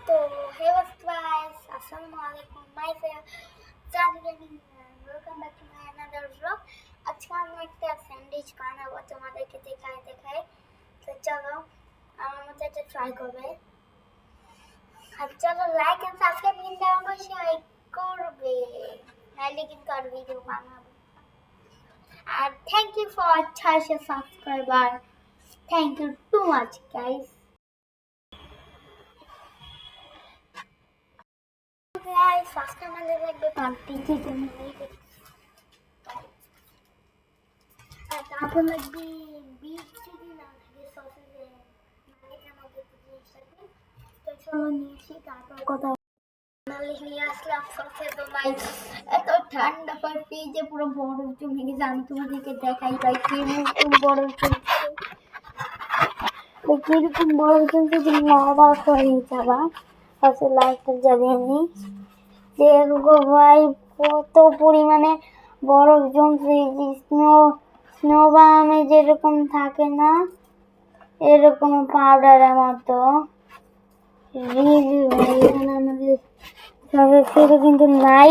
তো hey guys, আসসালামু আলাইকুম, মাইসেলফ জানি gaming, welcome back to my another blog. আজকে আমি একটা স্যান্ডউইচ বানাবো তোমাদেরকে দেখায়। তো চলো আমার মতো একটা ট্রাই করবে। আর চলো লাইক এন্ড সাবস্ক্রাইব কিন্তু অবশ্যই করবে, নাহলে কিন্তু আর ভিডিও বানাবো। আর thank you for 600 subscriber, thank you too much guys. Guys, first time I like the party chicken. তারপর লাগবে বিফ চিলি না থাকে সসেজে এটার মধ্যে জিনিস থাকে। তো চলো নিয়েছি, তারপর কথা নিয়ে আসলাম সসে। তো ভাই এত ঠান্ডা পর ফ্রিজে পুরো বরফ জমে গেছে। আমি তোমাদেরকে দেখাই ভাই কিরকম বরফ জমছে, কিরকম বরফ জমছে তুমি অবাক হয়ে যাবা। ফার্স্টে লাইটটা জ্বালিয়ে নিই, দেখো ভাই কত পরিমাণে বরফ জমছে। স্নো বামে যেরকম থাকে না, এরকম পাউডারের মতো। এখানে আমাদের সেটা কিন্তু নাই।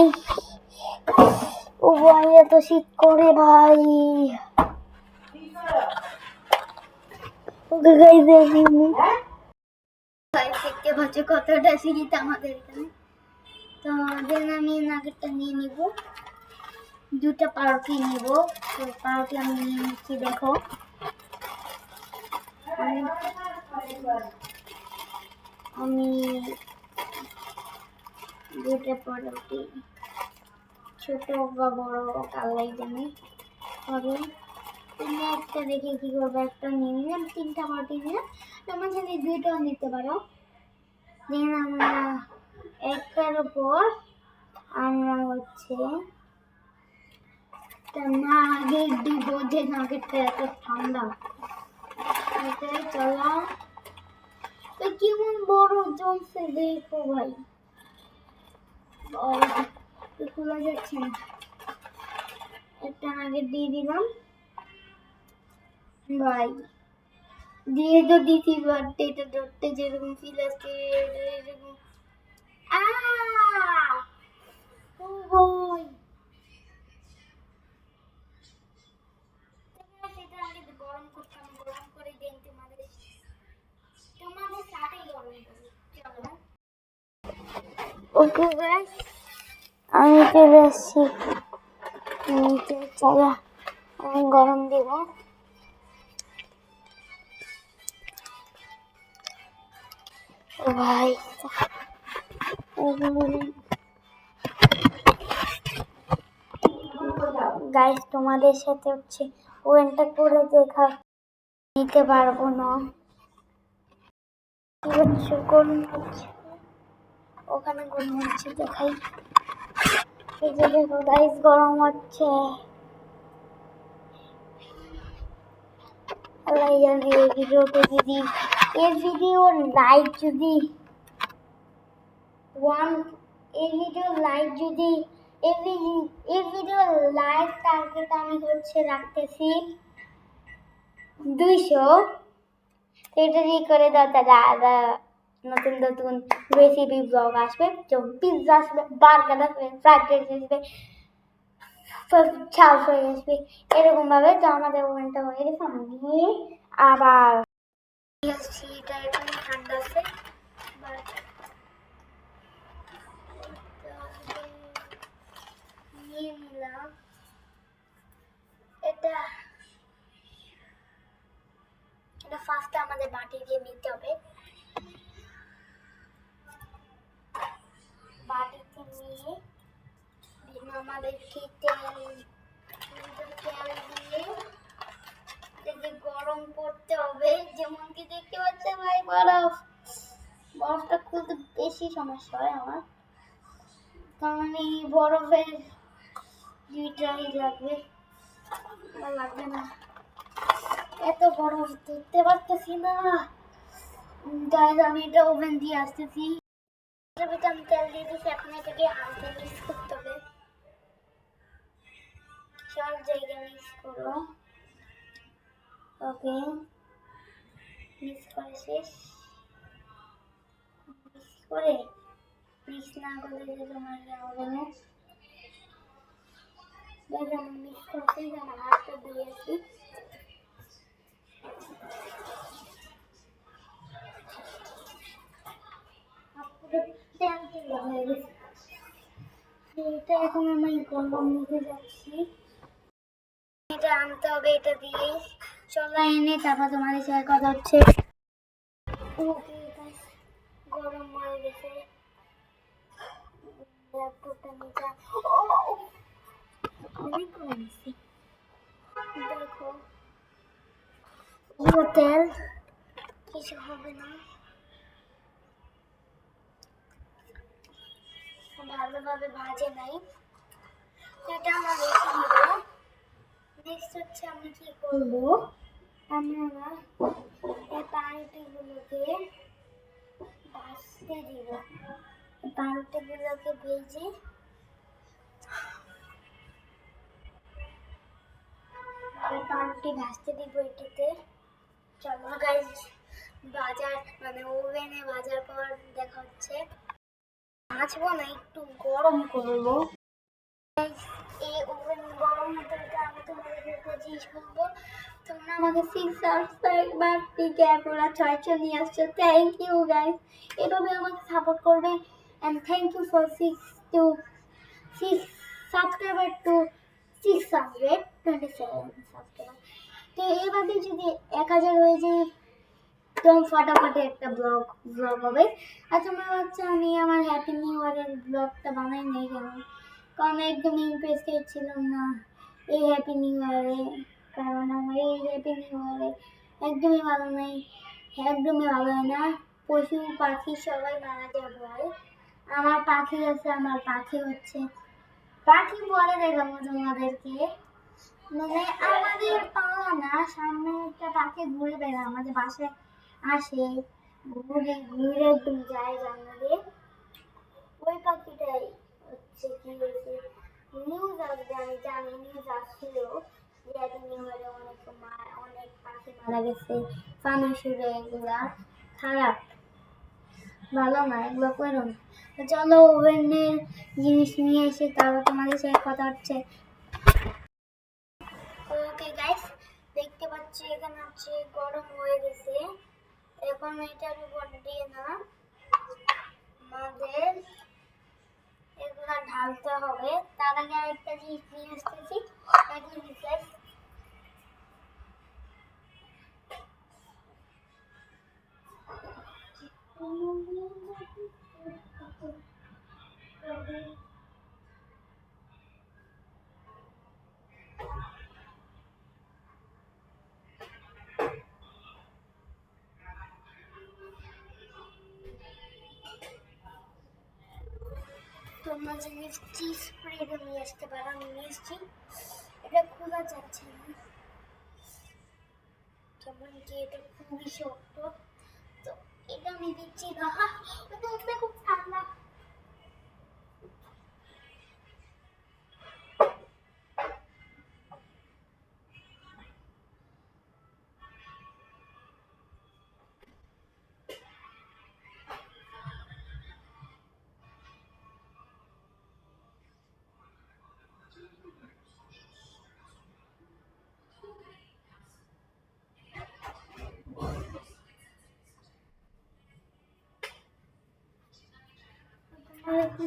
ও ভাই এত শীত করে ভাই। ওকে গাইস দেখিনি ভাই, দেখতে পাচ্ছ কতটা শীত আমাদের এখানে। তো দেন আমি নাগেটটা নিয়ে নিব, দুটো পাউরুটি নিব। তো পাউরুটি আমি নিয়ে নিচ্ছি, দেখো আমি দুটো পাউরুটি, ছোট বা বড় আল্লাহ জানে হবে। তুমি একটা দেখে কি করবো, একটা নিয়ে নিলাম, তিনটা পাউরুটি নিলাম। তোমার সাথে দুইটাও নিতে পারো। দেন আমরা একটার উপর আমরা হচ্ছে নাগেট দিব, যে নাগেটটা এত ঠান্ডা। এটাই চলো, তো কেমন বড় জমছে দেখো ভাই, খোলা যাচ্ছে না। একটা নাগেট দিয়ে দিলাম ভাই, দিয়ে তো দিতি বার্থডে এটা ধরতে যেরকম ফিল আসছে এরকম। ও ভাই সেটা আগে গরম করতাম, গরম করে দেন তোমাদের সাথে গরম করি। চলো ওকে গাইস, আমি চলে আসছি নিচে। চলো আমি গরম দিব। ও ভাই গাইস, তোমাদের সাথে হচ্ছে ওয়েনটা করে দেখা নিতে পারবো না। কি হচ্ছে, গরম হচ্ছে, ওখানে গরম হচ্ছে দেখাই। এই যে দেখো গাইস, গরম হচ্ছে। আল্লাহ জানে এই ভিডিওতে যদি এই ভিডিওর লাইক যদি এই ভিডিও লাইক টার্গেট আমি হচ্ছে রাখতেছি 200। এটা দিয়ে করে দাও দাদা, নতুন নতুন রেসিপি ব্লগ আসবে, পিৎজা আসবে, বার্গার আসবে, ফ্রাইড রাইস আসবে, ঝাল ফ্রাই আসবে, এরকম ভাবে। তো আমাদের ওভেনটা হয়ে গেছে, আমি নিয়ে আবার এটা এখন ঠান্ডা আছে। নিয়ে নিলাম এটা ফার্স্টে আমাদের বাটি দিয়ে নিতে হবে। বাটিতে নিয়ে আমাদেরকে তেল দিয়ে গরম করতে হবে। যেমন কি দেখতে পাচ্ছেন ভাই, বরফটা খুলতে বেশি সমস্যা হয় আমার, কারণ এই বরফের দুইটাই লাগবে না, এত বরফ ধরতে পারতেছি না। তাই আমি এটা ওভেন দিয়ে আসতেছি। আমি তেল দিয়ে দিচ্ছি, এখন এটাকে হালকা মিক্স করতে হবে, সব জায়গায় মিক্স করো। ওকে মিক্স করে শেষ, করে মিক্স না করলে যে তোমার হবে না। দেখো আমি মিক্স করতেই আমার হাতটা দিয়েছি। এটা এখন আমি গরম নিতে যাচ্ছি। এটা আনতে হবে, এটা দিয়ে চলো এনে তারপর তোমাদের সাথে কথা হচ্ছে। ওকে গরম হয়ে গেছে ল্যাপটপটা নিচে অনেক গরম আছে। দেখো তেল কিছু হবে না, ভালোভাবে ভাজে নাই। এটা আমরা রেখে দিব। নেক্সট হচ্ছে আমি কি করব, আমরা এই পাউরুটিগুলোকে ভাজতে দিব। পাউরুটিগুলোকে ভেজে পাউরুটি ভাজতে দিব এটাতে। চলো গাইস বাজার মানে ওভেনে ভাজার পর দেখা হচ্ছে। ভাজবো না, একটু গরম করবো। এই ওভেন গরম হতে হতে আমি তোমাদের একটা জিনিস বলবো, তোমরা আমাকে 6 সাবস্ক্রাইব বা ক্যাপরা 600 নিয়ে আসছো। থ্যাংক ইউ গাইস, এভাবে আমাকে সাপোর্ট করবে। And thank you for 6 subscriber to 627 subscriber. তো এইভাবে যদি 1000 হয়ে যায় একদম ফাটাফাটি একটা ব্লগ হবে। আর তোমরা হচ্ছে আমি আমার হ্যাপি নিউ ইয়ারের ব্লগটা বানাই নাই কেন, কারণ একদম ইন্টারেস্টেড ছিলাম না এই হ্যাপি নিউ ইয়ারে। কারণ আমার এই হ্যাপি নিউ ইয়ারে একদমই ভালো নেই, একদমই ভালো হয় না। পশু পাখি সবাই মারা যায় ভয়। আমার পাখি আছে, আমার পাখি হচ্ছে পাখি বলে দেখাবো তোমাদেরকে। মানে আমাদের পাওয়া না, সামনে একটা পাখি ঘুরে বেড়া আমাদের বাসায় আসে, ঘুরে ঘুরে একদম যায় জানলা দিয়ে। ওই পাখিটাই হচ্ছে কি হয়েছে, নিউজ আসবে আমি জানি, নিউজ আসছিল যে অনেক পাখি মারা গেছে। পানি সুরে এগুলা খারাপ, ভালো না, এগুলো করো না। চলো ওভেনের জিনিস নিয়ে এসে তারপর তোমাদের সাথে কথা হচ্ছে। ওকে গাইস দেখতে পাচ্ছি এখানে হচ্ছে গরম হয়ে গেছে। এখন এটার উপর দিয়ে না আমাদের এগুলা ঢালতে হবে। তার আগে আরেকটা জিনিস নিয়ে আসতেছি, এক মিনিট গাইস। তোমরা যে মিষ্টি স্প্রেটা নিয়ে আসতে পারো, আমি নিয়ে এসেছি। এটা খোলা যাচ্ছে না, কেমন কি এটা খুবই শক্ত। তো এটা আমি দিচ্ছি না, ওটা খুব ঠান্ডা।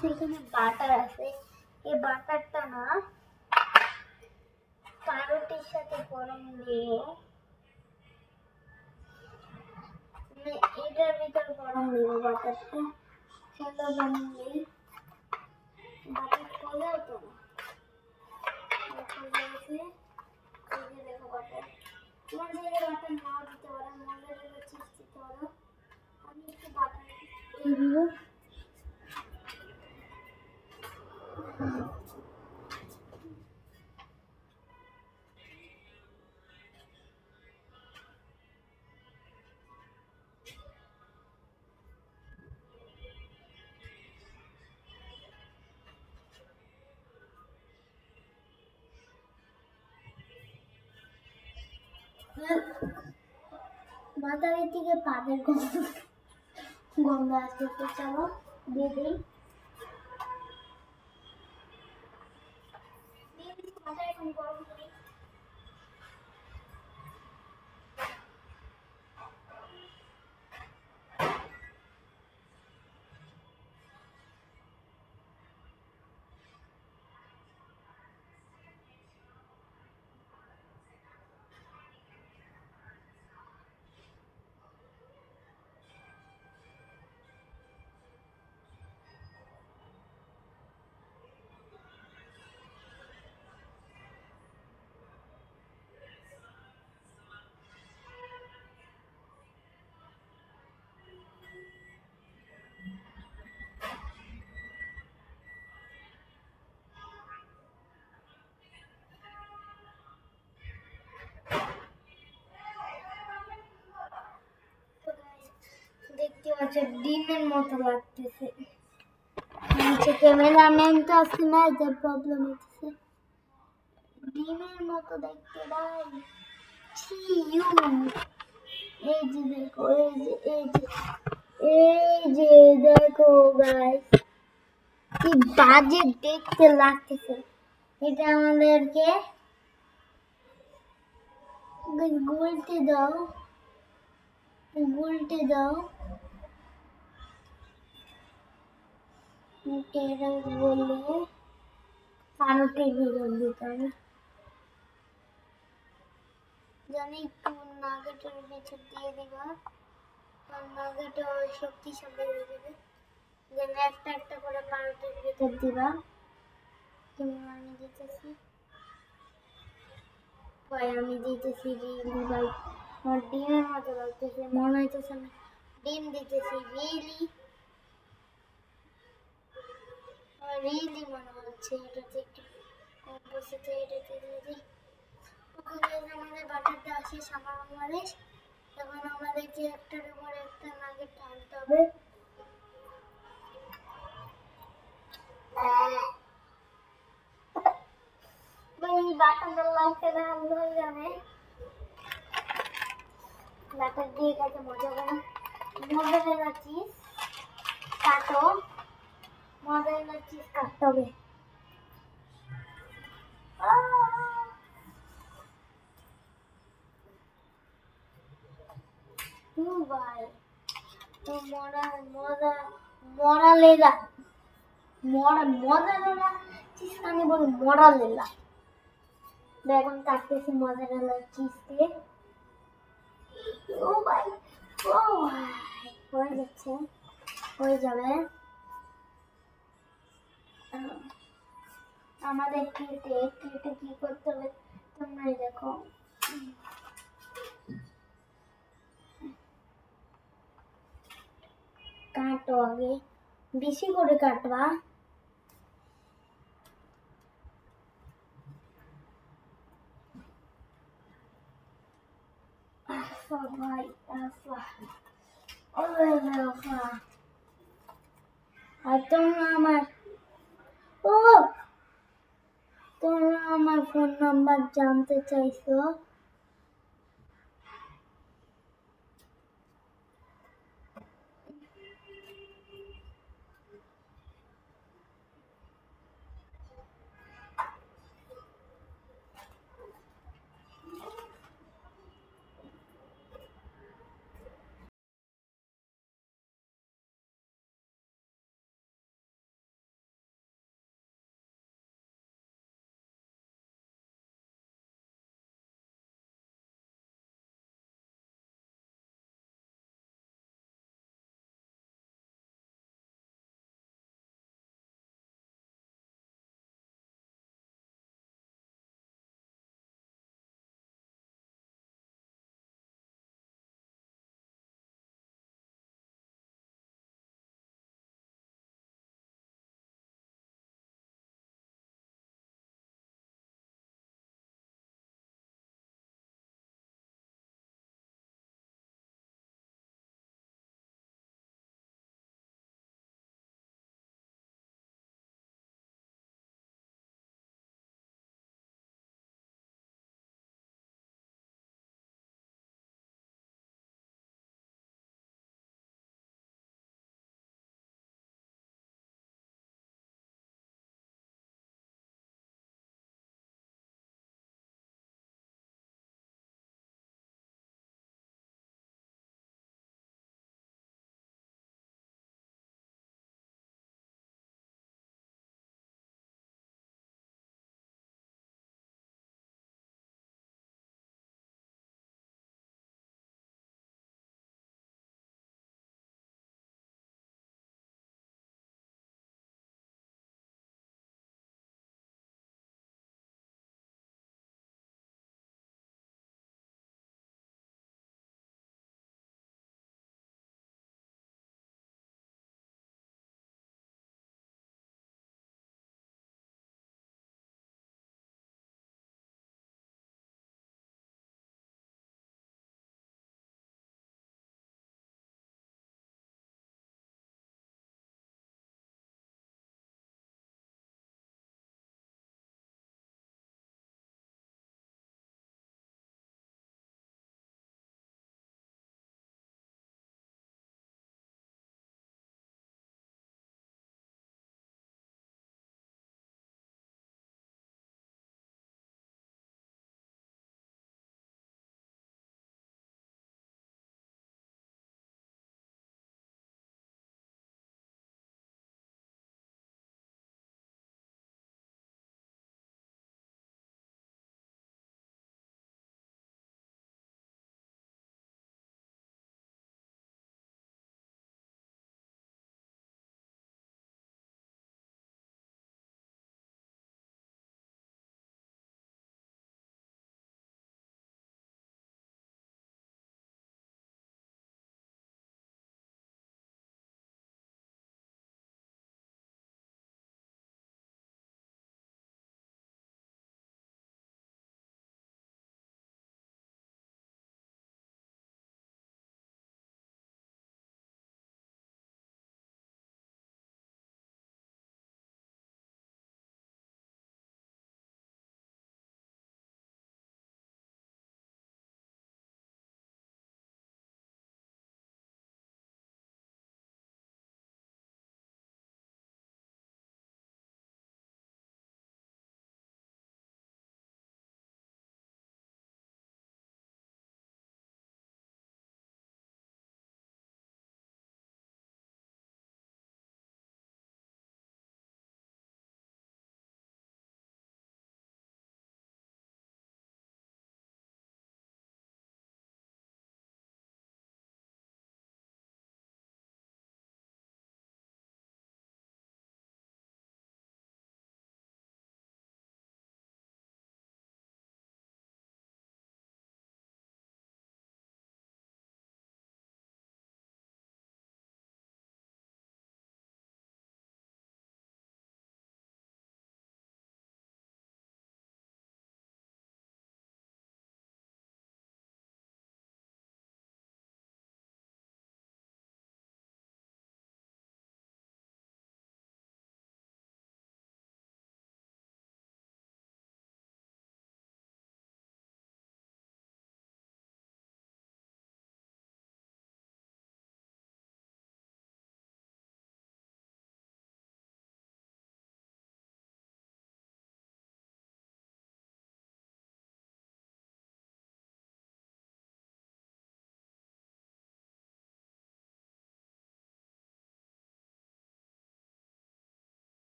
সেখানে বাটার আছে, এই বাটারটা না পাউরুটির সাথে গরম দিয়ে এটার ভিতর গরম দিব বাটারটা। চলো গরম দিই, বাটার খোলাও তো দেখো বাটার। তোমার জায়গায় বাটার নাও দিতে পারো, মজার চিপস দিতে পারো। আমি একটু বাটার দিয়ে দিব। বাটারের দিকে পাদের গন্ধ গন্ধ আসতেছে, চলো দিয়ে দিই। এখন গরম করি। দেখতে পাচ্ছ ডিমের মতো লাগতেছে। ক্যামেরাম্যান তো আজকে না, যে প্রবলেম হচ্ছে। ডিমের মতো দেখতে ভাই। ছি ইউ। এই যে দেখো, এই যে দেখো গাইস, কি বাজে দেখতে লাগতেছে। এটা আমাদেরকে গুলতে দাও, গুলতে দাও। এটা বললে পানোতে ভিতর দিতে হবে। জানি একটু নাগেটের ভিতর দিয়ে দিবা, নাগেট শক্তিশালী হয়ে যাবে। যেন একটা একটা করে পানোতের ভিতর দিবা। যেমন আমি দিতেছি, ভাই আমি দিতেছি রিলি ভাই, আমার ডিমের মতো লাগতেছে, মনে হইতেছে আমি ডিম দিতেছি। রিলি রিলি মনে হচ্ছে। এটাতে একটু কম বসেছে, এটাতে দিয়ে দিই। ওখানে আমাদের বাটারটা আসে সামান্য আমাদের, তখন আমাদেরকে একটার উপর একটা নাগেট ঢালতে হবে। বাটার লাগছে না, হয়ে যাবে। বাটার দিয়ে খেতে মজা করে। মোজারেলা চিজ কাটো, মোজারেলা চিজ কাটতে হবে। ভাই তো মরা লেলা, মোজারেলা চিজ আমি বলি মরা লেলা। এখন কাটতেছি মোজারেলা চিজ দিয়ে। ও ভাই, ও ভাই হয়ে যাচ্ছে, হয়ে যাবে। আমাদের কেটে কেটে কি করতে হবে তোমরাই দেখো। কাটো আগে, বেশি করে কাটবা। সবাই আর তোমরা আমার, ও তোমরা আমার ফোন নাম্বার জানতে চাইছো।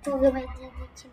তোকে ভাই দিয়ে দিচ্ছি।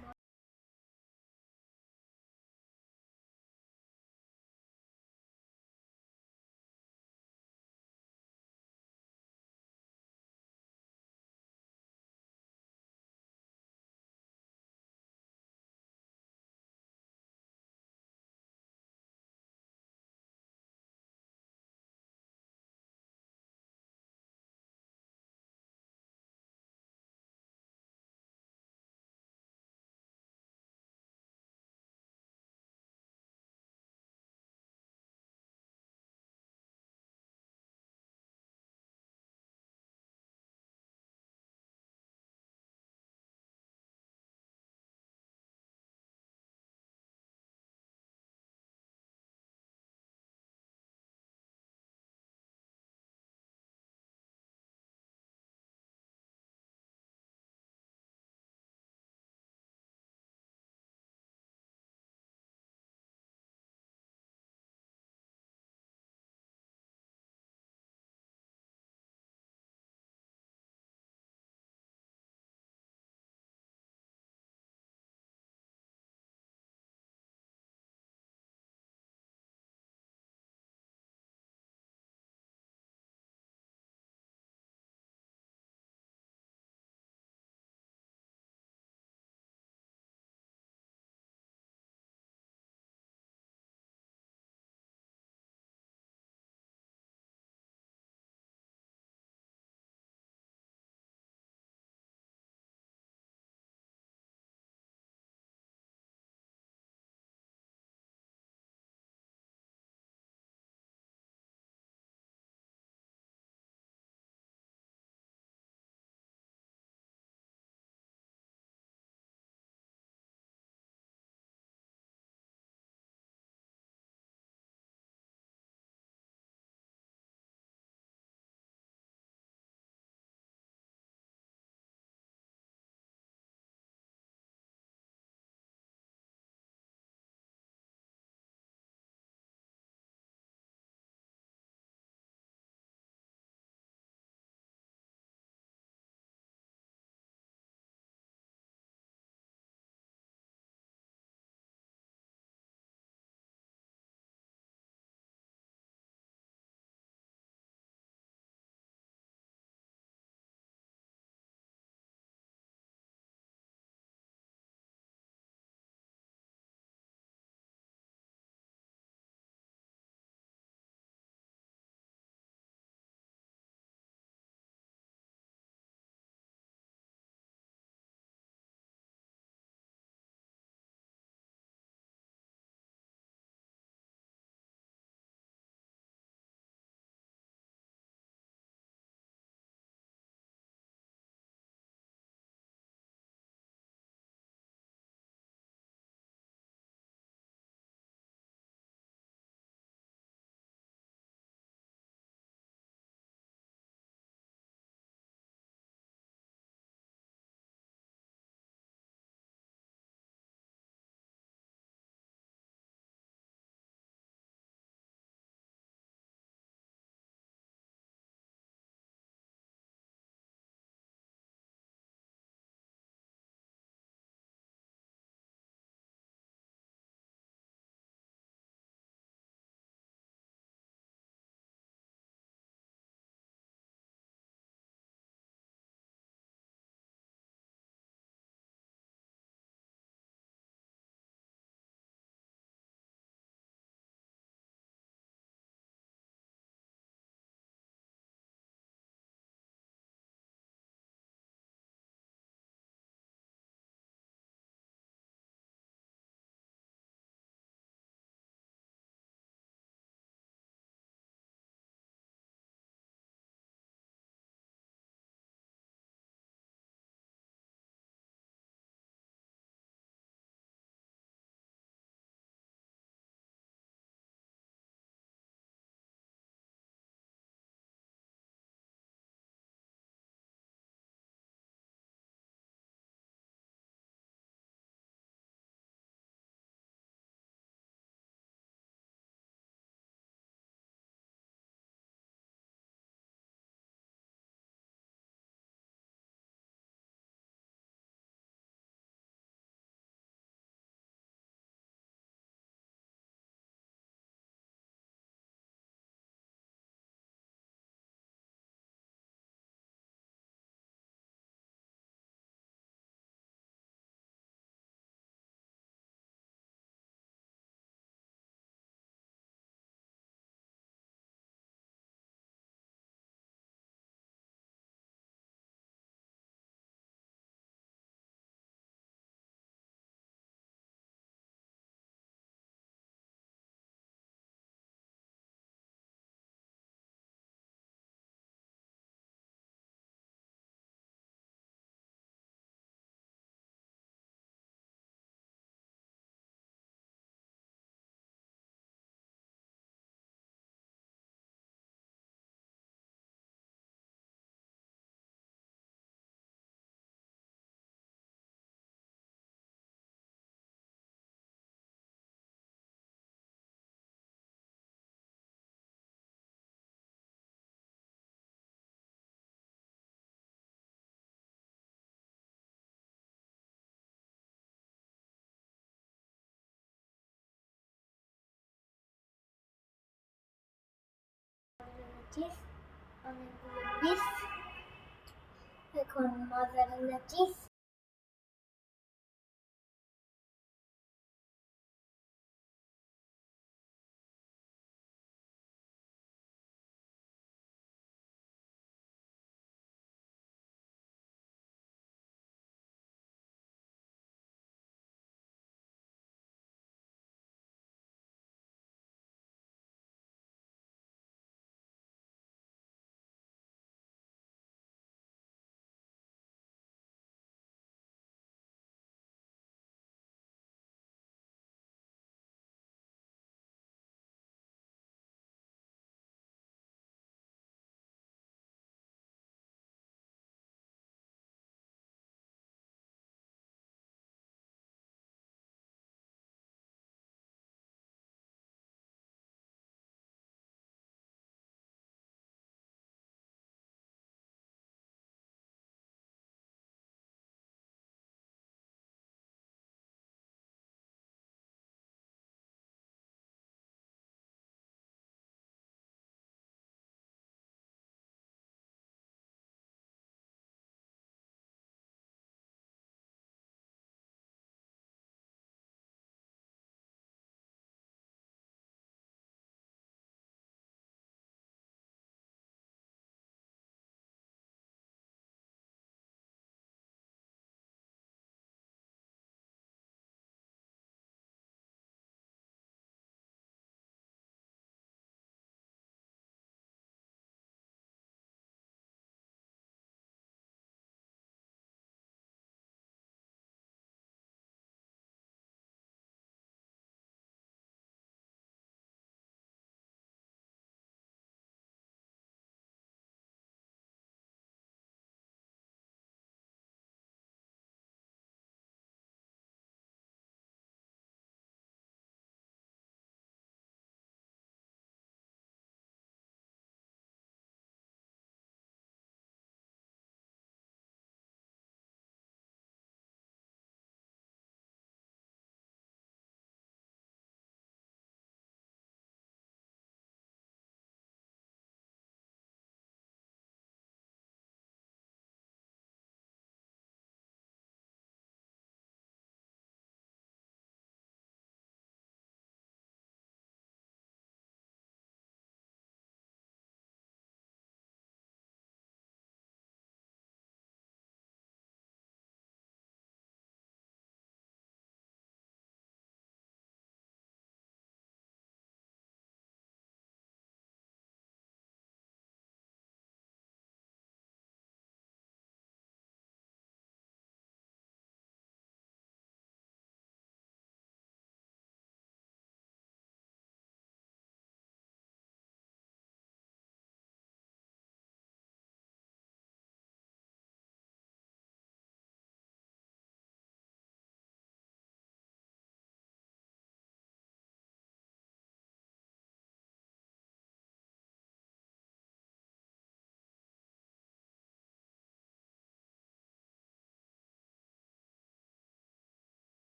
চিজ, অনেকগুলো পিস। এখন মজারেলা চিজ,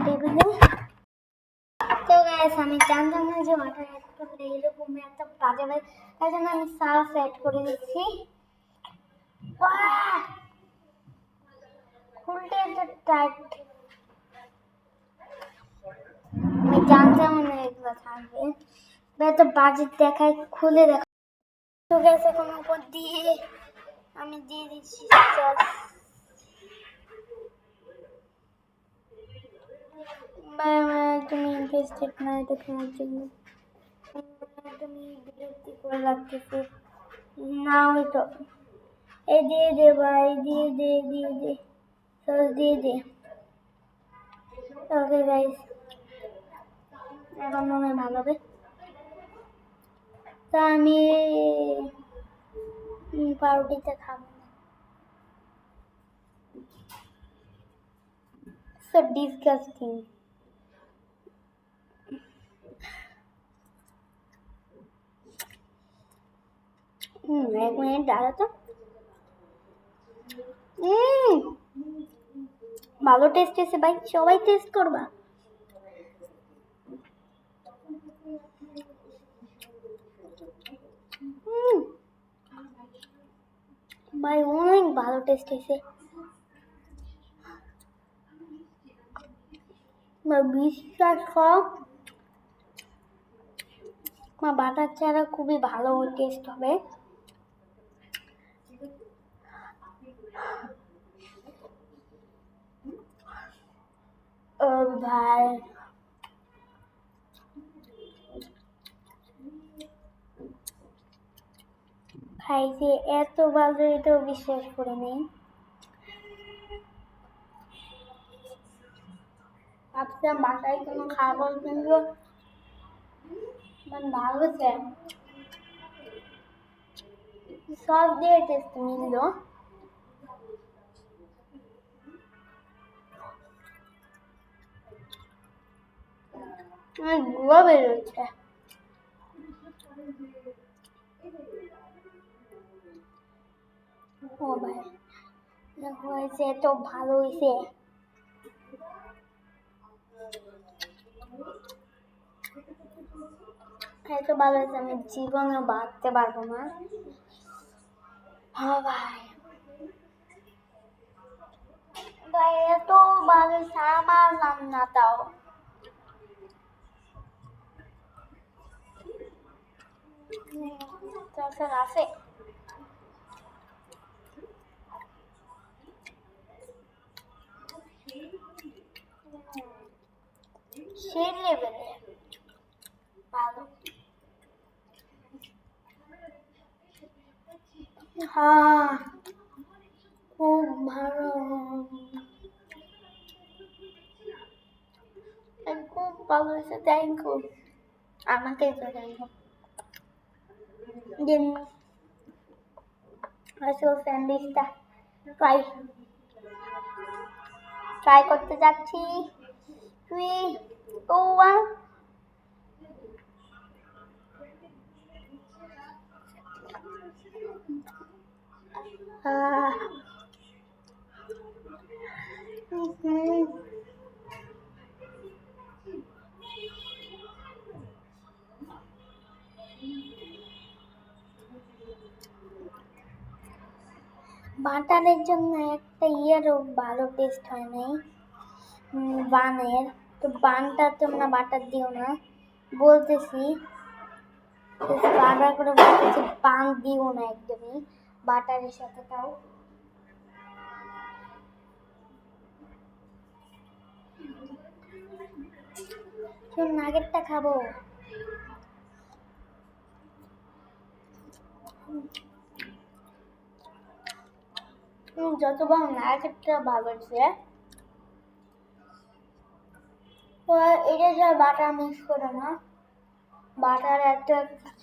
টেবিলে। তো গাইস আমি জানতাম না যে ওয়াটার অ্যাড করলে এরকম একটা বাজে হয়, তাই জন্য আমি সার্ফ অ্যাড করে দিচ্ছি। খুলতে একটা টাইট, আমি জানতাম না এগুলো থাকবে, তো বাজেট দেখায়, খুলে দেখা তো গেছে। এখন উপর দিয়ে আমি দিয়ে দিচ্ছি সস। একদম ইন্টারেস্টেড না এটা খাওয়ার জন্য, একদমই বিরক্তি করে লাগতেছে। না হয়তো এই দিয়ে দে ভাই, দিয়ে দে সস দিয়ে দে। ওকে গাইস, এখন মনে হয় ভালো হবে। তা আমি পাউরুটিটা খাবো না। So disgusting. এক মিনিট দাঁড়া তো। ভালো টেস্ট এসে ভাই, সবাই টেস্ট করবা। ভাই অনেক ভালো টেস্ট এসে, বিশ্বাস কর বাটার ছাড়া খুবই ভালো টেস্ট হবে। ও ভাই খাইছে এত ভালো, এটাও বিশ্বাস করে নেই। ভাবছিলাম বাসায় কোনো খাবার কিন্তু মানে ভালো হয়েছে, সস দিয়ে টেস্ট মিলল। গুয়া বেরোচ্ছে। ও ভাই হয়েছে, এত ভালো হয়েছে। এত ভালো হয়েছে আমি জীবনে ভাবতে পারবো না। হ্যাঁ ভাই, ভাই এত ভালো আমার রান্না তাও। স্যার আছে সেই লেভেলে ভালো। হ্যাঁ খুব ভালো, খুব ভালো হয়েছে। থ্যাংক ইউ, আমাকে থ্যাংক ইউ। দিন আসলে স্যান্ডউইচটা ট্রাই ট্রাই করতে যাচ্ছি। 3, 2, 1। বাটারের জন্য একটা ইয়েরও ভালো টেস্ট হয় নাই, বানের। তো বানটা তোমরা বাটার দিও না বলতেছি, বারবার করে বলতেছি বান দিও না একদমই বাটারের সাথে। তাও নাগেটটা খাবো। যতবার নাগেটটা ভালো হচ্ছে, তো এটা যে বাটার মিক্স করে না, বাটার একটা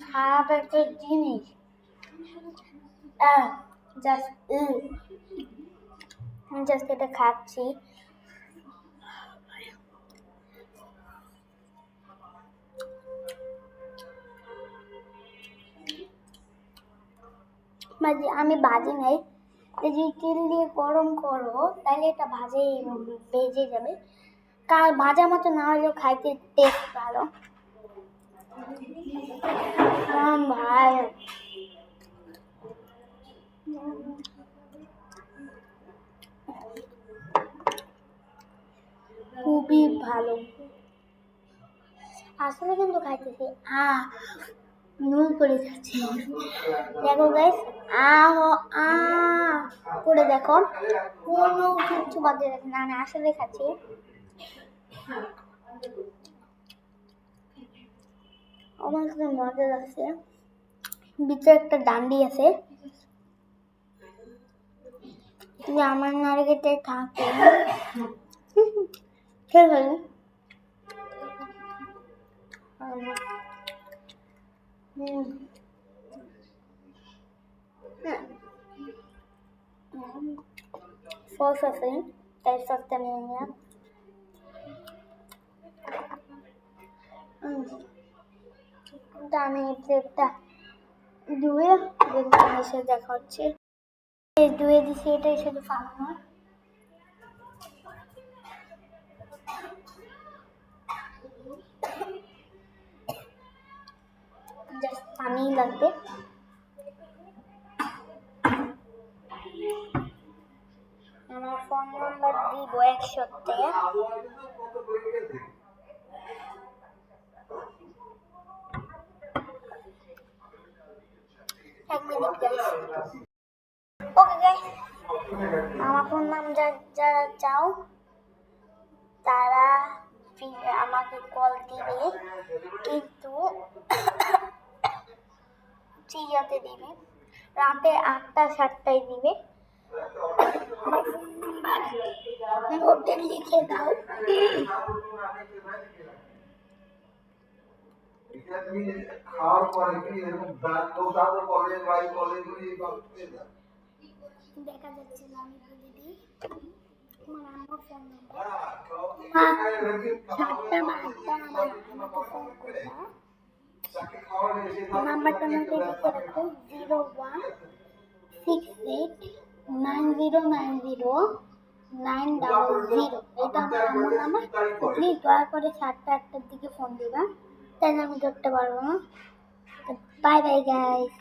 খারাপ একটা জিনিস। জাস্ট এটা খাচ্ছি। আমি বাজি নাই, যদি তেল দিয়ে গরম করো তাহলে এটা ভেজে যাবে। কাল ভাজা মতো না হলেও খাইতে টেস্ট ভালো। ভাই খুবই ভালো। আসলে কিন্তু খাইতেছি নুন করে যাচ্ছে। দেখো গাইস, আ আ করে দেখো, কোনো কিছু বাদ দিয়ে দেখো না, আমি আসলে খাচ্ছি। আমার কাছে মজা লাগছে। ভিতরে একটা ডান্ডি আছে, যে আমার নারিকেলটা থাকে। ঠিক আছে। সস আছে, তাই সসটা নিয়ে নিলাম। আমি প্লেটটা ধুয়ে এসে দেখা হচ্ছে। ধুয়ে দিছি, এটাই শুধু ফালানো। জাস্ট পানি লাগবে। আমার ফোন নাম্বার দিব 100-তে। এক মিনিট গাইস। ওকে গাইস, আমার ফোন নাম যারা চাও তারা আমাকে কল দিবে, কিন্তু চিয়াতে দিবে, রাতে 8টা-7টায় দিবে। নোটে লিখে দাও। খাওয়ার পরে কি এরকম কলেজ দেখা যাচ্ছে না, আমি বলে দিই আমার আম্মার ফোন নাম্বার। আমাকে ফোন করবা, নাম্বারটা নোটে লিখে রাখো, 0166909090। এটা আমার আম্মুর নাম্বার। প্লিজ দয়া করে 7টা-8টার দিকে ফোন দিবা, তাহলে আমি ধরতে পারবো না। Bye bye guys.